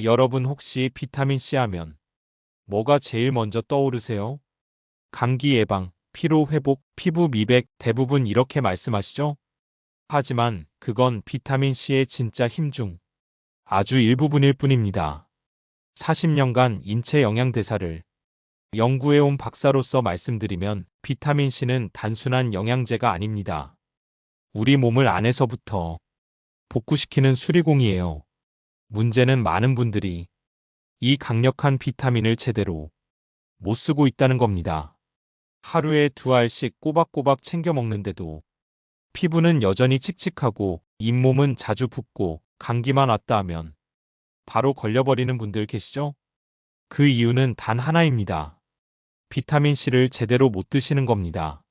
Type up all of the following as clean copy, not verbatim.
여러분 혹시 비타민C 하면 뭐가 제일 먼저 떠오르세요? 감기 예방, 피로 회복, 피부 미백 대부분 이렇게 말씀하시죠? 하지만 그건 비타민C의 진짜 힘 중 아주 일부분일 뿐입니다. 40년간 인체 영양 대사를 연구해온 박사로서 말씀드리면 비타민C는 단순한 영양제가 아닙니다. 우리 몸을 안에서부터 복구시키는 수리공이에요. 문제는 많은 분들이 이 강력한 비타민을 제대로 못 쓰고 있다는 겁니다. 하루에 2알씩 꼬박꼬박 챙겨 먹는데도 피부는 여전히 칙칙하고 잇몸은 자주 붓고 감기만 왔다 하면 바로 걸려버리는 분들 계시죠? 그 이유는 단 하나입니다. 비타민C를 제대로 못 드시는 겁니다.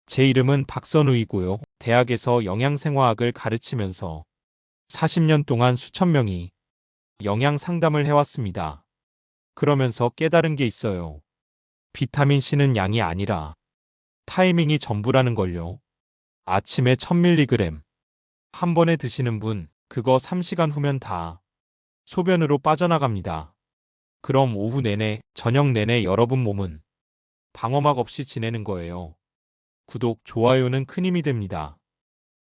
제 이름은 박선우이고요. 대학에서 영양생화학을 가르치면서 40년 동안 수천 명이 영양 상담을 해왔습니다. 그러면서 깨달은 게 있어요. 비타민C는 양이 아니라 타이밍이 전부라는 걸요. 아침에 1000mg 한 번에 드시는 분, 그거 3시간 후면 다 소변으로 빠져나갑니다. 그럼 오후 내내, 저녁 내내 여러분 몸은 방어막 없이 지내는 거예요. 구독, 좋아요는 큰 힘이 됩니다.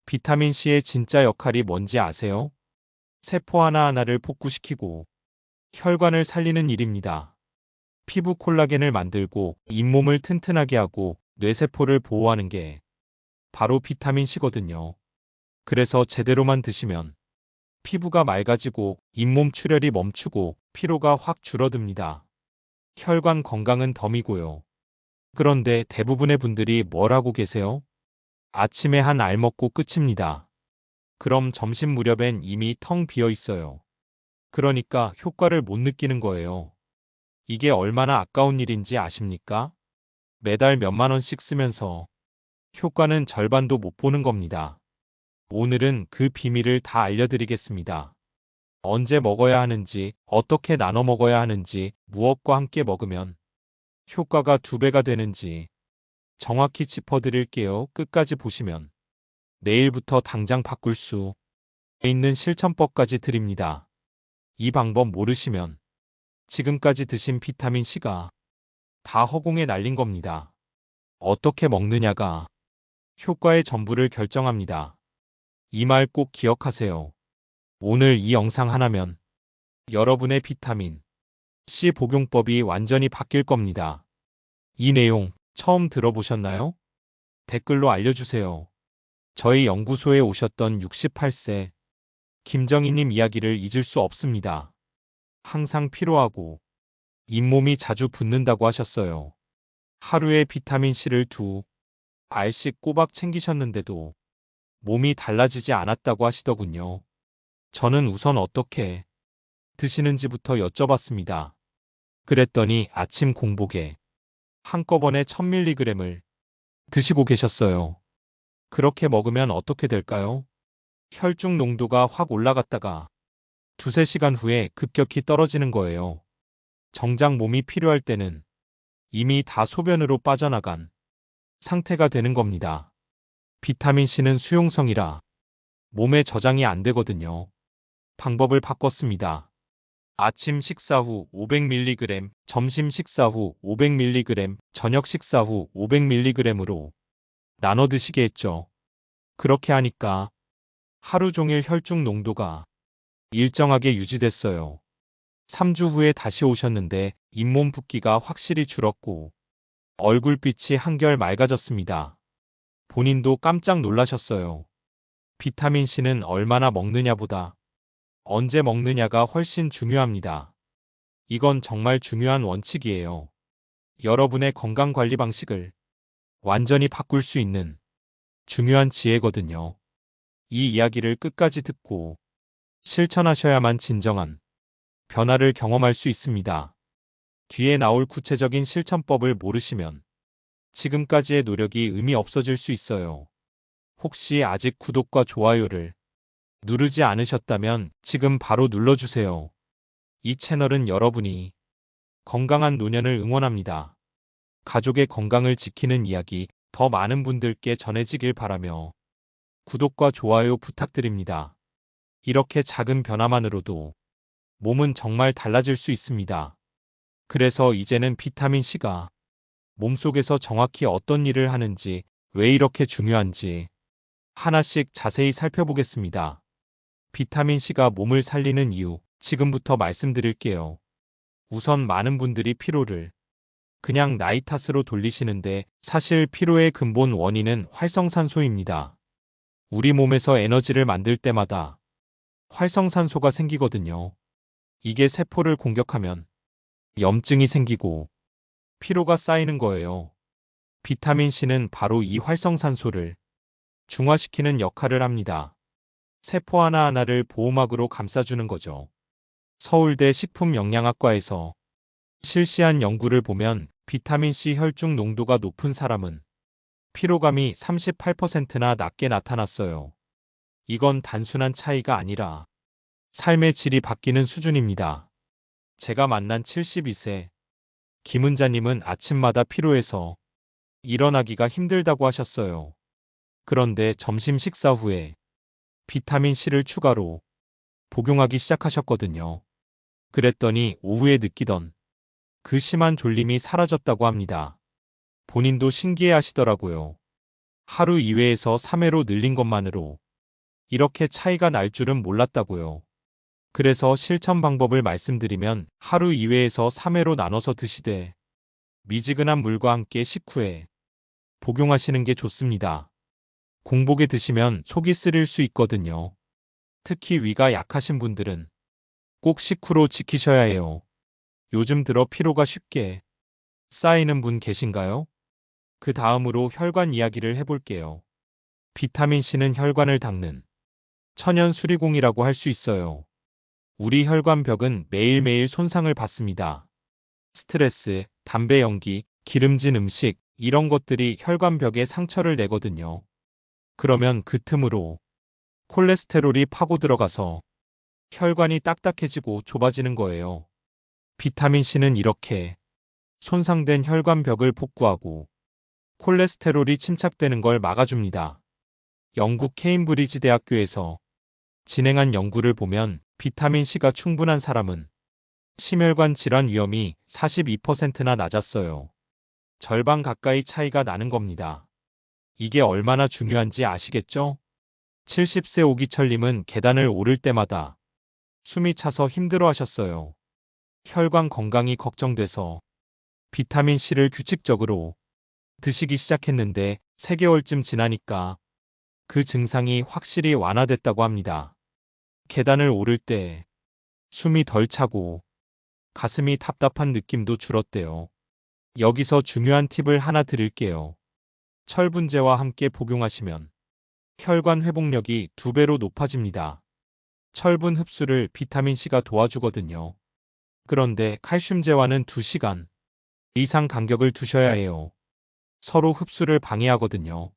비타민C의 진짜 역할이 뭔지 아세요? 세포 하나하나를 복구시키고 혈관을 살리는 일입니다. 피부 콜라겐을 만들고 잇몸을 튼튼하게 하고 뇌세포를 보호하는 게 바로 비타민C거든요. 그래서 제대로만 드시면 피부가 맑아지고 잇몸 출혈이 멈추고 피로가 확 줄어듭니다. 혈관 건강은 덤이고요. 그런데 대부분의 분들이 뭘 하고 계세요? 아침에 한 알 먹고 끝입니다. 그럼 점심 무렵엔 이미 텅 비어 있어요. 그러니까 효과를 못 느끼는 거예요. 이게 얼마나 아까운 일인지 아십니까? 매달 몇만 원씩 쓰면서 효과는 절반도 못 보는 겁니다. 오늘은 그 비밀을 다 알려드리겠습니다. 언제 먹어야 하는지, 어떻게 나눠 먹어야 하는지, 무엇과 함께 먹으면 효과가 2배가 되는지 정확히 짚어드릴게요. 끝까지 보시면 내일부터 당장 바꿀 수 있는 실천법까지 드립니다. 이 방법 모르시면 지금까지 드신 비타민C가 다 허공에 날린 겁니다. 어떻게 먹느냐가 효과의 전부를 결정합니다. 이 말 꼭 기억하세요. 오늘 이 영상 하나면 여러분의 비타민 C 복용법이 완전히 바뀔 겁니다. 이 내용 처음 들어보셨나요? 댓글로 알려주세요. 저희 연구소에 오셨던 68세 김정희님 이야기를 잊을 수 없습니다. 항상 피로하고 잇몸이 자주 붓는다고 하셨어요. 하루에 비타민C를 2알씩 꼬박 챙기셨는데도 몸이 달라지지 않았다고 하시더군요. 저는 우선 어떻게 드시는지부터 여쭤봤습니다. 그랬더니 아침 공복에 한꺼번에 1000mg을 드시고 계셨어요. 그렇게 먹으면 어떻게 될까요? 혈중 농도가 확 올라갔다가 2~3시간 후에 급격히 떨어지는 거예요. 정작 몸이 필요할 때는 이미 다 소변으로 빠져나간 상태가 되는 겁니다. 비타민C는 수용성이라 몸에 저장이 안 되거든요. 방법을 바꿨습니다. 아침 식사 후 500mg, 점심 식사 후 500mg, 저녁 식사 후 500mg으로 나눠 드시게 했죠. 그렇게 하니까 하루 종일 혈중 농도가 일정하게 유지됐어요. 3주 후에 다시 오셨는데 잇몸 붓기가 확실히 줄었고 얼굴빛이 한결 맑아졌습니다. 본인도 깜짝 놀라셨어요. 비타민C는 얼마나 먹느냐보다 언제 먹느냐가 훨씬 중요합니다. 이건 정말 중요한 원칙이에요. 여러분의 건강관리 방식을 완전히 바꿀 수 있는 중요한 지혜거든요. 이 이야기를 끝까지 듣고 실천하셔야만 진정한 변화를 경험할 수 있습니다. 뒤에 나올 구체적인 실천법을 모르시면 지금까지의 노력이 의미 없어질 수 있어요. 혹시 아직 구독과 좋아요를 누르지 않으셨다면 지금 바로 눌러주세요. 이 채널은 여러분이 건강한 노년을 응원합니다. 가족의 건강을 지키는 이야기 더 많은 분들께 전해지길 바라며 구독과 좋아요 부탁드립니다. 이렇게 작은 변화만으로도 몸은 정말 달라질 수 있습니다. 그래서 이제는 비타민C가 몸속에서 정확히 어떤 일을 하는지, 왜 이렇게 중요한지 하나씩 자세히 살펴보겠습니다. 비타민C가 몸을 살리는 이유, 지금부터 말씀드릴게요. 우선 많은 분들이 피로를 그냥 나이 탓으로 돌리시는데 사실 피로의 근본 원인은 활성산소입니다. 우리 몸에서 에너지를 만들 때마다 활성산소가 생기거든요. 이게 세포를 공격하면 염증이 생기고 피로가 쌓이는 거예요. 비타민C는 바로 이 활성산소를 중화시키는 역할을 합니다. 세포 하나하나를 보호막으로 감싸주는 거죠. 서울대 식품영양학과에서 실시한 연구를 보면 비타민C 혈중 농도가 높은 사람은 피로감이 38%나 낮게 나타났어요. 이건 단순한 차이가 아니라 삶의 질이 바뀌는 수준입니다. 제가 만난 72세 김은자님은 아침마다 피로해서 일어나기가 힘들다고 하셨어요. 그런데 점심 식사 후에 비타민C를 추가로 복용하기 시작하셨거든요. 그랬더니 오후에 느끼던 그 심한 졸림이 사라졌다고 합니다. 본인도 신기해 하시더라고요. 하루 2회에서 3회로 늘린 것만으로 이렇게 차이가 날 줄은 몰랐다고요. 그래서 실천 방법을 말씀드리면 하루 2회에서 3회로 나눠서 드시되 미지근한 물과 함께 식후에 복용하시는 게 좋습니다. 공복에 드시면 속이 쓰릴 수 있거든요. 특히 위가 약하신 분들은 꼭 식후로 지키셔야 해요. 요즘 들어 피로가 쉽게 쌓이는 분 계신가요? 그 다음으로 혈관 이야기를 해볼게요. 비타민C는 혈관을 닦는 천연 수리공이라고 할 수 있어요. 우리 혈관벽은 매일매일 손상을 받습니다. 스트레스, 담배 연기, 기름진 음식, 이런 것들이 혈관벽에 상처를 내거든요. 그러면 그 틈으로 콜레스테롤이 파고 들어가서 혈관이 딱딱해지고 좁아지는 거예요. 비타민C는 이렇게 손상된 혈관벽을 복구하고 콜레스테롤이 침착되는 걸 막아줍니다. 영국 케임브리지 대학교에서 진행한 연구를 보면 비타민C가 충분한 사람은 심혈관 질환 위험이 42%나 낮았어요. 절반 가까이 차이가 나는 겁니다. 이게 얼마나 중요한지 아시겠죠? 70세 오기철님은 계단을 오를 때마다 숨이 차서 힘들어 하셨어요. 혈관 건강이 걱정돼서 비타민C를 규칙적으로 드시기 시작했는데 3개월쯤 지나니까 그 증상이 확실히 완화됐다고 합니다. 계단을 오를 때 숨이 덜 차고 가슴이 답답한 느낌도 줄었대요. 여기서 중요한 팁을 하나 드릴게요. 철분제와 함께 복용하시면 혈관 회복력이 2배로 높아집니다. 철분 흡수를 비타민C가 도와주거든요. 그런데 칼슘제와는 2시간 이상 간격을 두셔야 해요. 서로 흡수를 방해하거든요.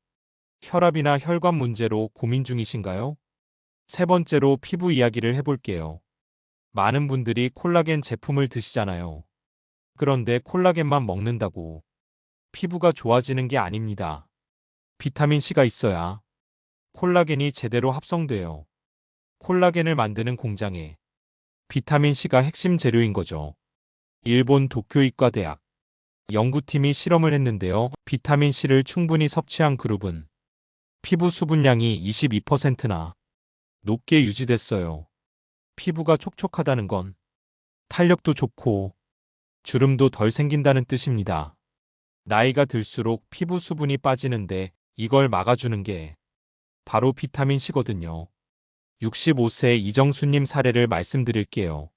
혈압이나 혈관 문제로 고민 중이신가요? 세 번째로 피부 이야기를 해볼게요. 많은 분들이 콜라겐 제품을 드시잖아요. 그런데 콜라겐만 먹는다고 피부가 좋아지는 게 아닙니다. 비타민C가 있어야 콜라겐이 제대로 합성돼요. 콜라겐을 만드는 공장에 비타민C가 핵심 재료인 거죠. 일본 도쿄이과대학 연구팀이 실험을 했는데요. 비타민C를 충분히 섭취한 그룹은 피부 수분량이 22%나 높게 유지됐어요. 피부가 촉촉하다는 건 탄력도 좋고 주름도 덜 생긴다는 뜻입니다. 나이가 들수록 피부 수분이 빠지는데 이걸 막아주는 게 바로 비타민C거든요. 65세 이정수님 사례를 말씀드릴게요.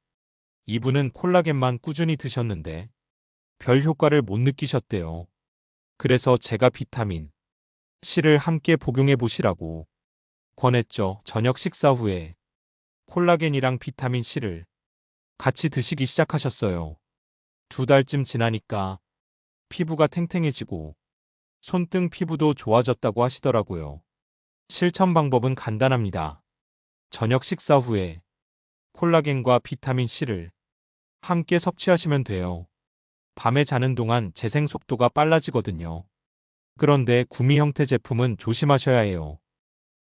이분은 콜라겐만 꾸준히 드셨는데 별 효과를 못 느끼셨대요. 그래서 제가 비타민C를 함께 복용해 보시라고 권했죠. 저녁 식사 후에 콜라겐이랑 비타민C를 같이 드시기 시작하셨어요. 2달쯤 지나니까 피부가 탱탱해지고 손등 피부도 좋아졌다고 하시더라고요. 실천 방법은 간단합니다. 저녁 식사 후에 콜라겐과 비타민C를 함께 섭취하시면 돼요. 밤에 자는 동안 재생 속도가 빨라지거든요. 그런데 구미 형태 제품은 조심하셔야 해요.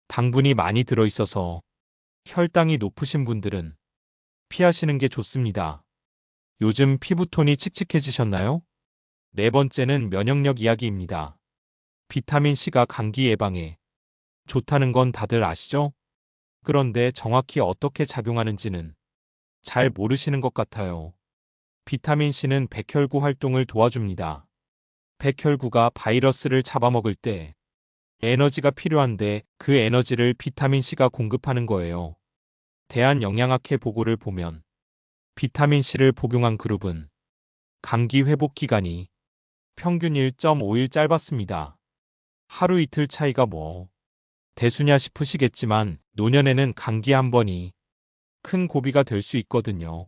당분이 많이 들어있어서 혈당이 높으신 분들은 피하시는 게 좋습니다. 요즘 피부톤이 칙칙해지셨나요? 네 번째는 면역력 이야기입니다. 비타민C가 감기 예방에 좋다는 건 다들 아시죠? 그런데 정확히 어떻게 작용하는지는 잘 모르시는 것 같아요. 비타민C는 백혈구 활동을 도와줍니다. 백혈구가 바이러스를 잡아먹을 때 에너지가 필요한데 그 에너지를 비타민C가 공급하는 거예요. 대한영양학회 보고를 보면 비타민C를 복용한 그룹은 감기 회복 기간이 평균 1.5일 짧았습니다. 하루 이틀 차이가 뭐 대수냐 싶으시겠지만 노년에는 감기 한 번이 큰 고비가 될 수 있거든요.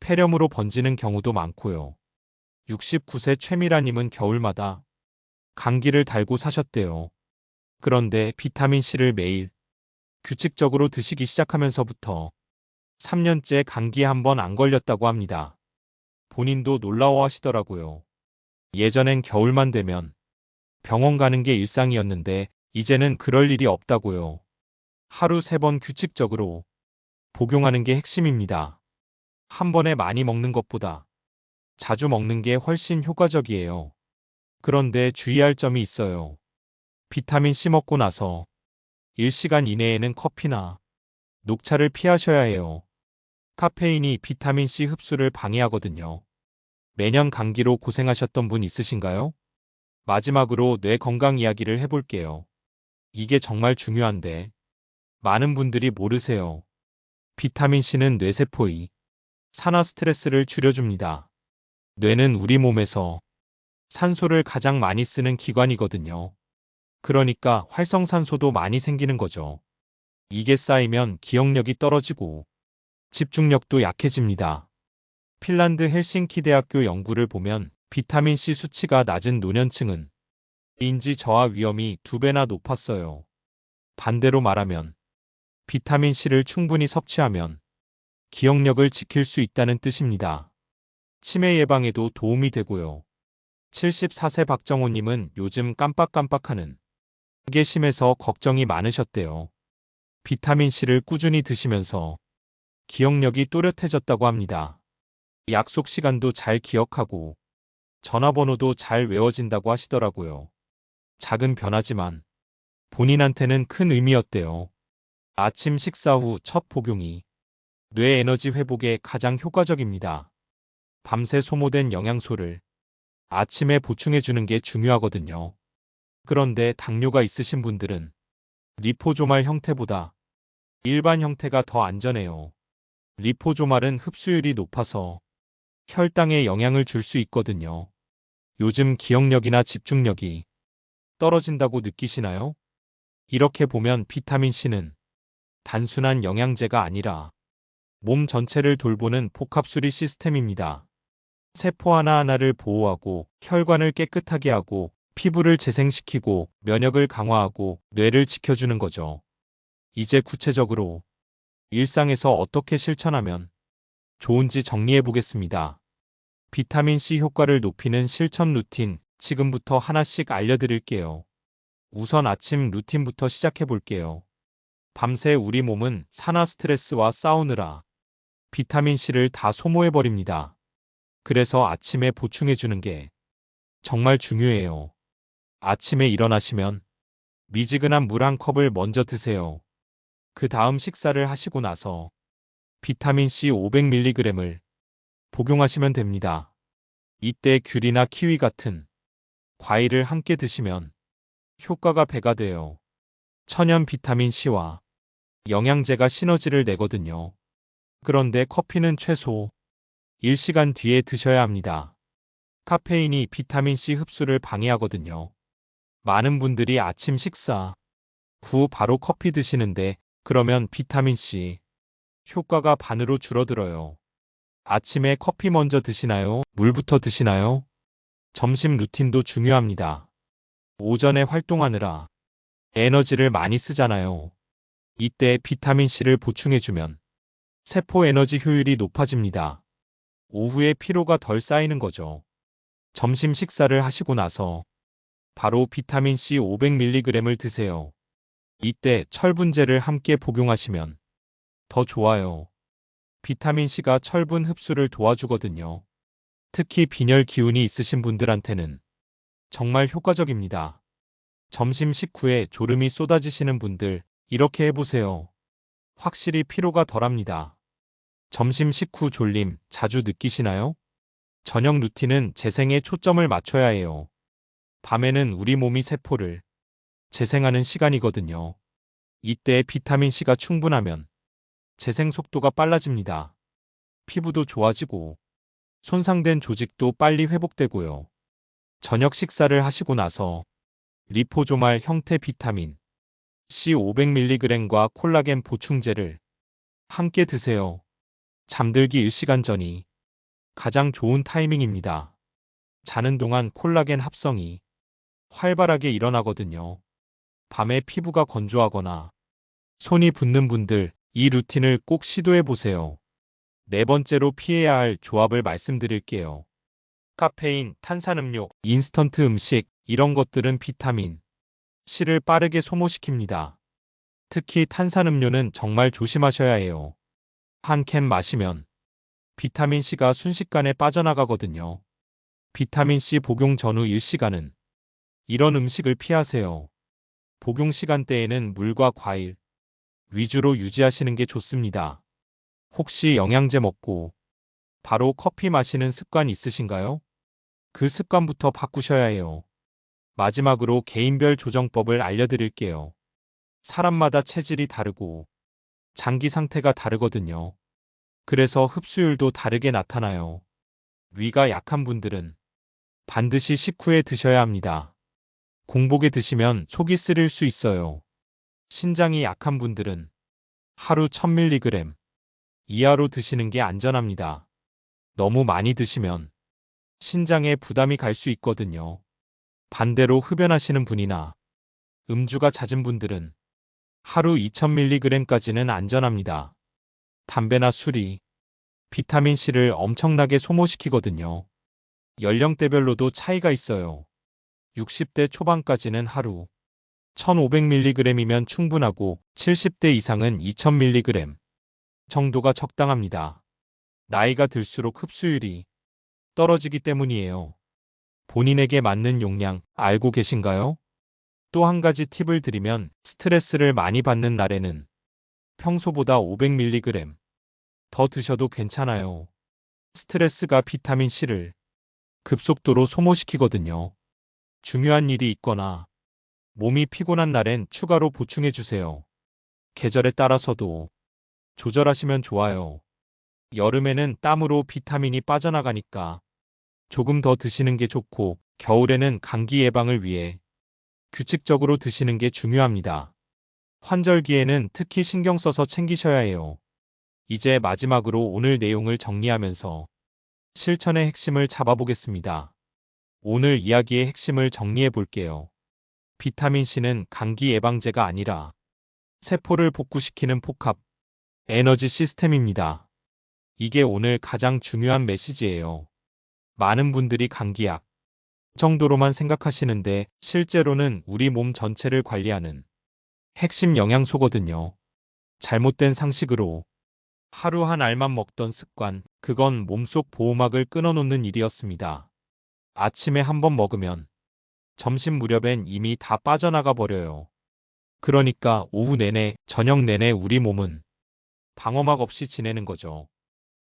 폐렴으로 번지는 경우도 많고요. 69세 최미라님은 겨울마다 감기를 달고 사셨대요. 그런데 비타민C를 매일 규칙적으로 드시기 시작하면서부터 3년째 감기에 한 번 안 걸렸다고 합니다. 본인도 놀라워하시더라고요. 예전엔 겨울만 되면 병원 가는 게 일상이었는데 이제는 그럴 일이 없다고요. 하루 3번 규칙적으로 복용하는 게 핵심입니다. 한 번에 많이 먹는 것보다 자주 먹는 게 훨씬 효과적이에요. 그런데 주의할 점이 있어요. 비타민C 먹고 나서 1시간 이내에는 커피나 녹차를 피하셔야 해요. 카페인이 비타민C 흡수를 방해하거든요. 매년 감기로 고생하셨던 분 있으신가요? 마지막으로 뇌 건강 이야기를 해볼게요. 이게 정말 중요한데 많은 분들이 모르세요. 비타민C는 뇌세포의 산화 스트레스를 줄여줍니다. 뇌는 우리 몸에서 산소를 가장 많이 쓰는 기관이거든요. 그러니까 활성산소도 많이 생기는 거죠. 이게 쌓이면 기억력이 떨어지고 집중력도 약해집니다. 핀란드 헬싱키 대학교 연구를 보면 비타민C 수치가 낮은 노년층은 인지 저하 위험이 2배나 높았어요. 반대로 말하면 비타민C를 충분히 섭취하면 기억력을 지킬 수 있다는 뜻입니다. 치매 예방에도 도움이 되고요. 74세 박정호님은 요즘 깜빡깜빡하는 게 심해서 걱정이 많으셨대요. 비타민C를 꾸준히 드시면서 기억력이 또렷해졌다고 합니다. 약속 시간도 잘 기억하고 전화번호도 잘 외워진다고 하시더라고요. 작은 변화지만 본인한테는 큰 의미였대요. 아침 식사 후 첫 복용이 뇌 에너지 회복에 가장 효과적입니다. 밤새 소모된 영양소를 아침에 보충해주는 게 중요하거든요. 그런데 당뇨가 있으신 분들은 리포조말 형태보다 일반 형태가 더 안전해요. 리포조말은 흡수율이 높아서 혈당에 영향을 줄 수 있거든요. 요즘 기억력이나 집중력이 떨어진다고 느끼시나요? 이렇게 보면 비타민C는 단순한 영양제가 아니라 몸 전체를 돌보는 복합수리 시스템입니다. 세포 하나하나를 보호하고 혈관을 깨끗하게 하고 피부를 재생시키고 면역을 강화하고 뇌를 지켜주는 거죠. 이제 구체적으로 일상에서 어떻게 실천하면 좋은지 정리해 보겠습니다. 비타민C 효과를 높이는 실천 루틴 지금부터 하나씩 알려드릴게요. 우선 아침 루틴부터 시작해 볼게요. 밤새 우리 몸은 산화 스트레스와 싸우느라 비타민C를 다 소모해 버립니다. 그래서 아침에 보충해 주는 게 정말 중요해요. 아침에 일어나시면 미지근한 물 한 컵을 먼저 드세요. 그 다음 식사를 하시고 나서 비타민C 500mg을 복용하시면 됩니다. 이때 귤이나 키위 같은 과일을 함께 드시면 효과가 배가 돼요. 천연 비타민C와 영양제가 시너지를 내거든요. 그런데 커피는 최소 1시간 뒤에 드셔야 합니다. 카페인이 비타민C 흡수를 방해하거든요. 많은 분들이 아침 식사 후 바로 커피 드시는데 그러면 비타민C 효과가 반으로 줄어들어요. 아침에 커피 먼저 드시나요? 물부터 드시나요? 점심 루틴도 중요합니다. 오전에 활동하느라 에너지를 많이 쓰잖아요. 이때 비타민C를 보충해주면 세포 에너지 효율이 높아집니다. 오후에 피로가 덜 쌓이는 거죠. 점심 식사를 하시고 나서 바로 비타민C 500mg을 드세요. 이때 철분제를 함께 복용하시면 더 좋아요. 비타민C가 철분 흡수를 도와주거든요. 특히 빈혈 기운이 있으신 분들한테는 정말 효과적입니다. 점심 식후에 졸음이 쏟아지시는 분들, 이렇게 해보세요. 확실히 피로가 덜합니다. 점심 식후 졸림 자주 느끼시나요? 저녁 루틴은 재생에 초점을 맞춰야 해요. 밤에는 우리 몸이 세포를 재생하는 시간이거든요. 이때 비타민C가 충분하면 재생 속도가 빨라집니다. 피부도 좋아지고 손상된 조직도 빨리 회복되고요. 저녁 식사를 하시고 나서 리포조말 형태 비타민 C 500mg과 콜라겐 보충제를 함께 드세요. 잠들기 1시간 전이 가장 좋은 타이밍입니다. 자는 동안 콜라겐 합성이 활발하게 일어나거든요. 밤에 피부가 건조하거나 손이 붓는 분들, 이 루틴을 꼭 시도해 보세요. 네 번째로 피해야 할 조합을 말씀드릴게요. 카페인, 탄산음료, 인스턴트 음식, 이런 것들은 비타민 C를 빠르게 소모시킵니다. 특히 탄산음료는 정말 조심하셔야 해요. 한 캔 마시면 비타민 C가 순식간에 빠져나가거든요. 비타민 C 복용 전후 1시간은 이런 음식을 피하세요. 복용 시간대에는 물과 과일 위주로 유지하시는 게 좋습니다. 혹시 영양제 먹고 바로 커피 마시는 습관 있으신가요? 그 습관부터 바꾸셔야 해요. 마지막으로 개인별 조정법을 알려드릴게요. 사람마다 체질이 다르고 장기 상태가 다르거든요. 그래서 흡수율도 다르게 나타나요. 위가 약한 분들은 반드시 식후에 드셔야 합니다. 공복에 드시면 속이 쓰릴 수 있어요. 신장이 약한 분들은 하루 1000mg 이하로 드시는 게 안전합니다. 너무 많이 드시면 신장에 부담이 갈 수 있거든요. 반대로 흡연하시는 분이나 음주가 잦은 분들은 하루 2000mg까지는 안전합니다. 담배나 술이 비타민C를 엄청나게 소모시키거든요. 연령대별로도 차이가 있어요. 60대 초반까지는 하루 1500mg이면 충분하고 70대 이상은 2000mg 정도가 적당합니다. 나이가 들수록 흡수율이 떨어지기 때문이에요. 본인에게 맞는 용량 알고 계신가요? 또 한 가지 팁을 드리면 스트레스를 많이 받는 날에는 평소보다 500mg 더 드셔도 괜찮아요. 스트레스가 비타민C를 급속도로 소모시키거든요. 중요한 일이 있거나 몸이 피곤한 날엔 추가로 보충해 주세요. 계절에 따라서도 조절하시면 좋아요. 여름에는 땀으로 비타민이 빠져나가니까 조금 더 드시는 게 좋고, 겨울에는 감기 예방을 위해 규칙적으로 드시는 게 중요합니다. 환절기에는 특히 신경 써서 챙기셔야 해요. 이제 마지막으로 오늘 내용을 정리하면서 실천의 핵심을 잡아보겠습니다. 오늘 이야기의 핵심을 정리해 볼게요. 비타민C는 감기 예방제가 아니라 세포를 복구시키는 복합 에너지 시스템입니다. 이게 오늘 가장 중요한 메시지예요. 많은 분들이 감기약 정도로만 생각하시는데 실제로는 우리 몸 전체를 관리하는 핵심 영양소거든요. 잘못된 상식으로 하루 한 알만 먹던 습관, 그건 몸속 보호막을 끊어놓는 일이었습니다. 아침에 한 번 먹으면 점심 무렵엔 이미 다 빠져나가 버려요. 그러니까 오후 내내, 저녁 내내 우리 몸은 방어막 없이 지내는 거죠.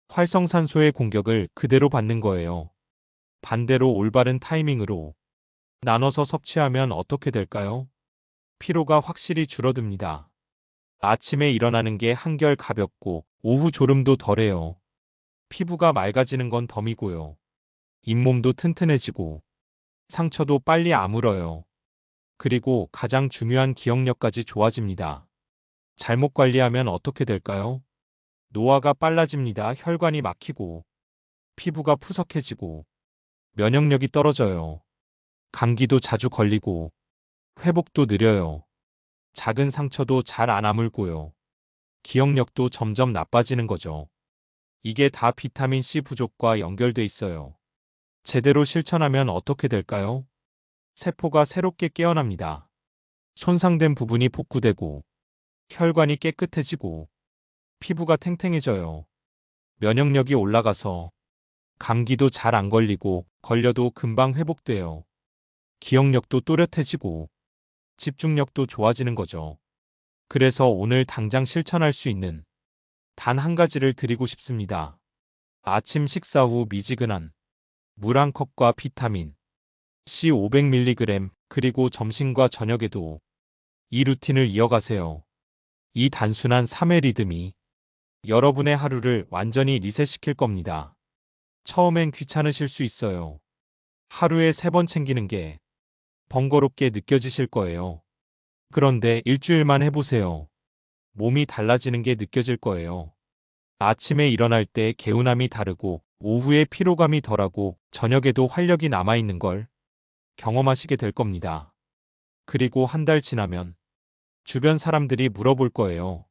활성산소의 공격을 그대로 받는 거예요. 반대로 올바른 타이밍으로 나눠서 섭취하면 어떻게 될까요? 피로가 확실히 줄어듭니다. 아침에 일어나는 게 한결 가볍고 오후 졸음도 덜해요. 피부가 맑아지는 건 덤이고요. 잇몸도 튼튼해지고 상처도 빨리 아물어요. 그리고 가장 중요한 기억력까지 좋아집니다. 잘못 관리하면 어떻게 될까요? 노화가 빨라집니다. 혈관이 막히고 피부가 푸석해지고 면역력이 떨어져요. 감기도 자주 걸리고 회복도 느려요. 작은 상처도 잘 안 아물고요. 기억력도 점점 나빠지는 거죠. 이게 다 비타민C 부족과 연결돼 있어요. 제대로 실천하면 어떻게 될까요? 세포가 새롭게 깨어납니다. 손상된 부분이 복구되고 혈관이 깨끗해지고 피부가 탱탱해져요. 면역력이 올라가서 감기도 잘 안 걸리고 걸려도 금방 회복돼요. 기억력도 또렷해지고 집중력도 좋아지는 거죠. 그래서 오늘 당장 실천할 수 있는 단 한 가지를 드리고 싶습니다. 아침 식사 후 미지근한 물 한 컵과 비타민 C 500mg 그리고 점심과 저녁에도 이 루틴을 이어가세요. 이 단순한 3회 리듬이 여러분의 하루를 완전히 리셋시킬 겁니다. 처음엔 귀찮으실 수 있어요. 하루에 3번 챙기는 게 번거롭게 느껴지실 거예요. 그런데 일주일만 해보세요. 몸이 달라지는 게 느껴질 거예요. 아침에 일어날 때 개운함이 다르고 오후에 피로감이 덜하고 저녁에도 활력이 남아있는 걸 경험하시게 될 겁니다. 그리고 한 달 지나면 주변 사람들이 물어볼 거예요.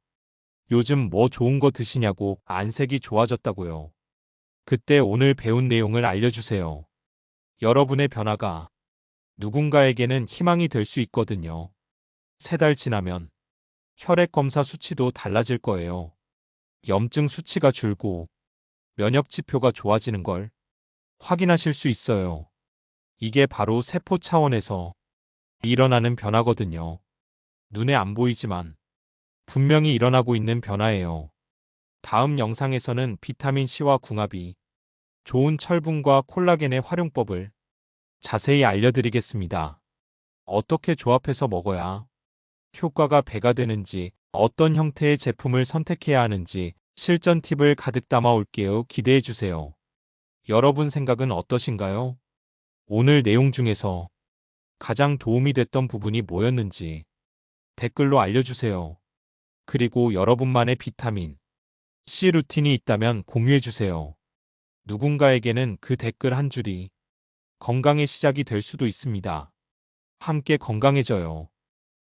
요즘 뭐 좋은 거 드시냐고 안색이 좋아졌다고요. 그때 오늘 배운 내용을 알려주세요. 여러분의 변화가 누군가에게는 희망이 될 수 있거든요. 3달 지나면 혈액 검사 수치도 달라질 거예요. 염증 수치가 줄고 면역 지표가 좋아지는 걸 확인하실 수 있어요. 이게 바로 세포 차원에서 일어나는 변화거든요. 눈에 안 보이지만 분명히 일어나고 있는 변화예요. 다음 영상에서는 비타민C와 궁합이 좋은 철분과 콜라겐의 활용법을 자세히 알려드리겠습니다. 어떻게 조합해서 먹어야 효과가 배가 되는지, 어떤 형태의 제품을 선택해야 하는지 실전 팁을 가득 담아 올게요. 기대해 주세요. 여러분 생각은 어떠신가요? 오늘 내용 중에서 가장 도움이 됐던 부분이 뭐였는지 댓글로 알려주세요. 그리고 여러분만의 비타민 C 루틴이 있다면 공유해 주세요. 누군가에게는 그 댓글 한 줄이 건강의 시작이 될 수도 있습니다. 함께 건강해져요.